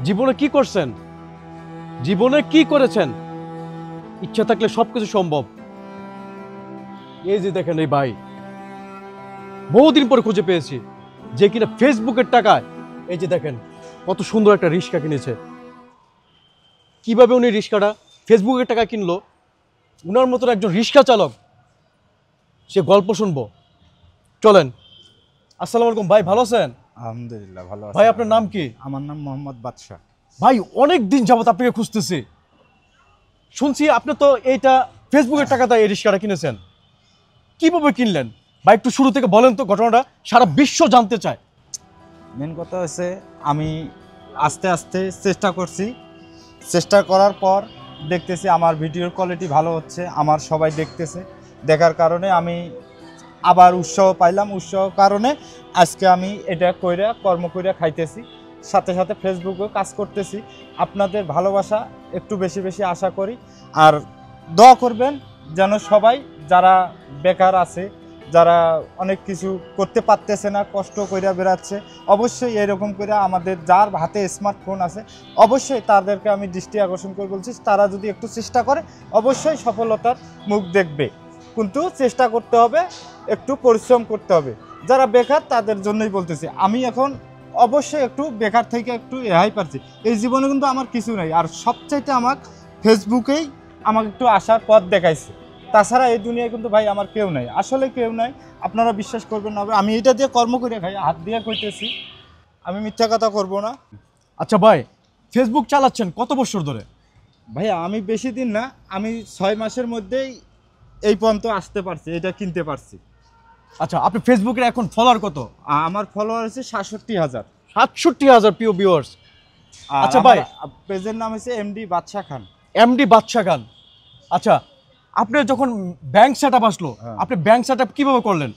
জীবনে কি করছেন, জীবনে কি করেছেন? ইচ্ছা থাকলে সবকিছু সম্ভব। এই যে দেখেন এই ভাই, বহুদিন পরে খুঁজে পেয়েছি, যে কিনা ফেসবুকের টাকায় এই যে দেখেন কত সুন্দর একটা রিক্সা কিনেছে। কিভাবে উনি রিক্সাটা ফেসবুকের টাকা কিনলো, উনার মতন একজন রিক্সা চালক, সে গল্প শুনবো। চলেন। আসসালামু আলাইকুম ভাই, ভালো আছেন? আলহামদুলিল্লাহ ভালো আছি। ভাই আপনার নাম কি? আমার নাম মোহাম্মদ বাদশা। ভাই অনেক দিন যাবত আপনাকে খুঁজতেছি। শুনছি আপনি তো এইটা ফেসবুকের টাকাতে এই রিক্সাটা কিনেছেন। কিভাবে কিনলেন ভাই, একটু শুরু থেকে বলেন তো, ঘটনাটা সারা বিশ্ব জানতে চায়। মেন কথা হচ্ছে আমি আস্তে আস্তে চেষ্টা করছি, চেষ্টা করার পর দেখতেছি আমার ভিডিওর কোয়ালিটি ভালো হচ্ছে, আমার সবাই দেখতেছে, দেখার কারণে আমি আবার উৎসাহ পাইলাম, উৎসাহ কারণে আজকে আমি এটা কইরা কর্ম কইরা খাইতেছি, সাথে সাথে ফেসবুকেও কাজ করতেছি। আপনাদের ভালোবাসা একটু বেশি বেশি আশা করি, আর দোয়া করবেন যেন সবাই যারা বেকার আছে, যারা অনেক কিছু করতে পারতেছে না, কষ্ট কইরা বেড়াচ্ছে, অবশ্যই এরকম করে আমাদের যার হাতে স্মার্টফোন আছে অবশ্যই তাদেরকে আমি দৃষ্টি আকর্ষণ করে বলছি, তারা যদি একটু চেষ্টা করে অবশ্যই সফলতার মুখ দেখবে। কিন্তু চেষ্টা করতে হবে, একটু পরিশ্রম করতে হবে। যারা বেকার তাদের জন্যই বলতেছি, আমি এখন অবশ্যই একটু বেকার থেকে একটু রেহাই পাচ্ছি। এই জীবনে কিন্তু আমার কিছু নাই, আর সবচাইতে আমার ফেসবুকেই আমাকে একটু আসার পথ দেখাইছে। তাছাড়া এই দুনিয়ায় কিন্তু ভাই আমার কেউ নাই, আসলে কেউ নাই। আপনারা বিশ্বাস করবেন না, আমি এটা দিয়ে কর্ম করে খাই, হাত দিয়ে কইতেছি, আমি মিথ্যা কথা করব না। আচ্ছা ভাই, ফেসবুক চালাচ্ছেন কত বছর ধরে? ভাইয়া আমি বেশি দিন না, আমি 6 মাসের মধ্যেই এই পর্যন্ত আসতে পারছি, এটা কিনতে পারছি। আচ্ছা, আপনি ফেসবুকের এখন ফলোয়ার কত? আমার ফলোয়ার হচ্ছে 67,000। 67,000 প্রিয় ভিউয়ার্স। আচ্ছা ভাই, পেজের নাম হচ্ছে এমডি বাদশা খান। এমডি বাদশা খান। আচ্ছা, আপনি যখন ব্যাংক সেটআপ আসলো, আপনি ব্যাংক সেটআপ কিভাবে করলেন?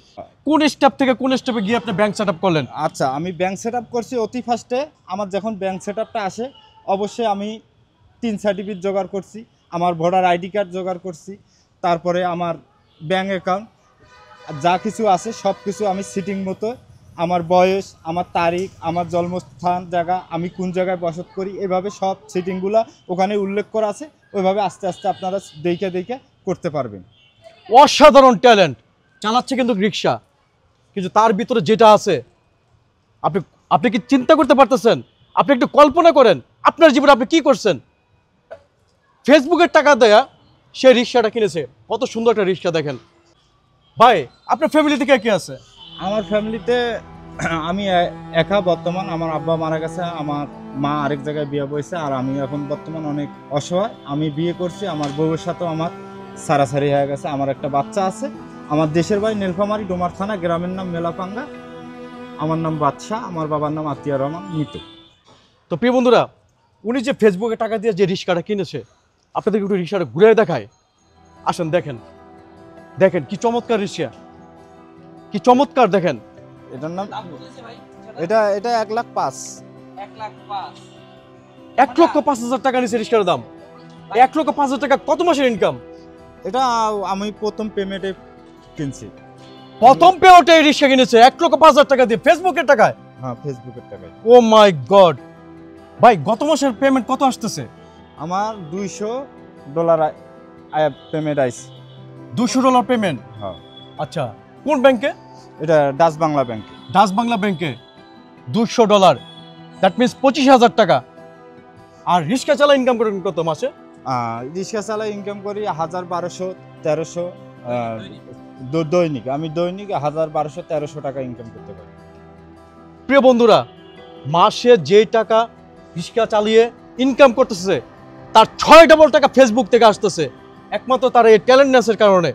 কোন স্টেপ থেকে কোন স্টেপে গিয়ে আপনি ব্যাংক সেটআপ করলেন? আচ্ছা, আমি ব্যাংক সেটআপ করছি অতি ফার্স্টে। আমার যখন ব্যাংক সেটআপটা আসে অবশ্যই আমি 3 সার্টিফিকেট জোগাড় করছি, আমার ভোটার আইডি কার্ড জোগাড় করছি, তারপরে আমার ব্যাংক অ্যাকাউন্ট যা কিছু আছে সব কিছু আমি সিটিং মতো, আমার বয়স, আমার তারিখ, আমার জন্মস্থান, জায়গা, আমি কোন জায়গায় বসত করি, এভাবে সব সিটিংগুলো ওখানে উল্লেখ করা আছে। ওইভাবে আস্তে আস্তে আপনারা দেখে দেখে করতে পারবেন। অসাধারণ ট্যালেন্ট, চালাচ্ছে কিন্তু রিক্সা, কিন্তু তার ভিতরে যেটা আছে আপনি আপনি কি চিন্তা করতে পারতেছেন? আপনি একটু কল্পনা করেন আপনার জীবনে আপনি কি করছেন। ফেসবুকের টাকা দেয়া সে রিক্সাটা কিনেছে, কত সুন্দর একটা রিক্সা দেখেন। ভাই আপনার ফ্যামিলি থেকে কে আছে? আমার ফ্যামিলিতে আমি একা বর্তমান, আমার আব্বা মারা গেছে, আমার মা আরেক জায়গায় বিয়ে বইছে, আর আমি এখন বর্তমান অনেক অসহায়। আমি বিয়ে করছি, আমার বউয়ের সাথেও আমার সারাসারি হয়ে গেছে, আমার একটা বাচ্চা আছে। আমার দেশের বাড়ি নীলফামারী, ডোমার থানা, গ্রামের নাম মেলাপাঙ্গা। আমার নাম বাদশাহ, আমার বাবার নাম আতিয়ার রহমান মৃত। তো প্রিয় বন্ধুরা, উনি যে ফেসবুকে টাকা দিয়ে যে রিক্সাটা কিনেছে, আপনাদেরকে একটু রিক্সাটা ঘুরে দেখায়। আসেন দেখেন, দেখেন কি চমৎকার রিক্সা, কি চমৎকার দেখেন। এটার নাম এটা এটা 1,05,000। 1,05,000 টাকা নিচে রিক্সার দাম। 1,05,000 টাকা কত মাসের ইনকাম? এটা আমি প্রথম পেমেন্টে কিনছি। প্রথম পেমেন্টে রিক্সা কিনেছে 1,05,000 টাকা দিয়ে ফেসবুকের টাকায়। হ্যাঁ, ফেসবুকের টাকায়। ও মাই গড ভাই, গত মাসের পেমেন্ট কত আসতেছে? আমার $200 পেমেন্ট আইছে। $200 পেমেন্ট? হ্যাঁ। আচ্ছা, কোন ব্যাংকে? এটা ডাচ বাংলা ব্যাংকে। ডাচ বাংলা ব্যাংকে $200, দ্যাট মিনস 25,000 টাকা। আর রিক্সা চালা ইনকাম করেন কত মাসে? রিক্সা চালায় ইনকাম করি 1,200-1,300 দৈনিক। আমি দৈনিক 1,200-1,300 টাকা ইনকাম করতে পারি। প্রিয় বন্ধুরা, মাসে যে টাকা রিক্সা চালিয়ে ইনকাম করতেছে তার 6 ডাবল টাকা ফেসবুক থেকে আসতেছে, একমাত্র তার এই ট্যালেন্টনেসের কারণে।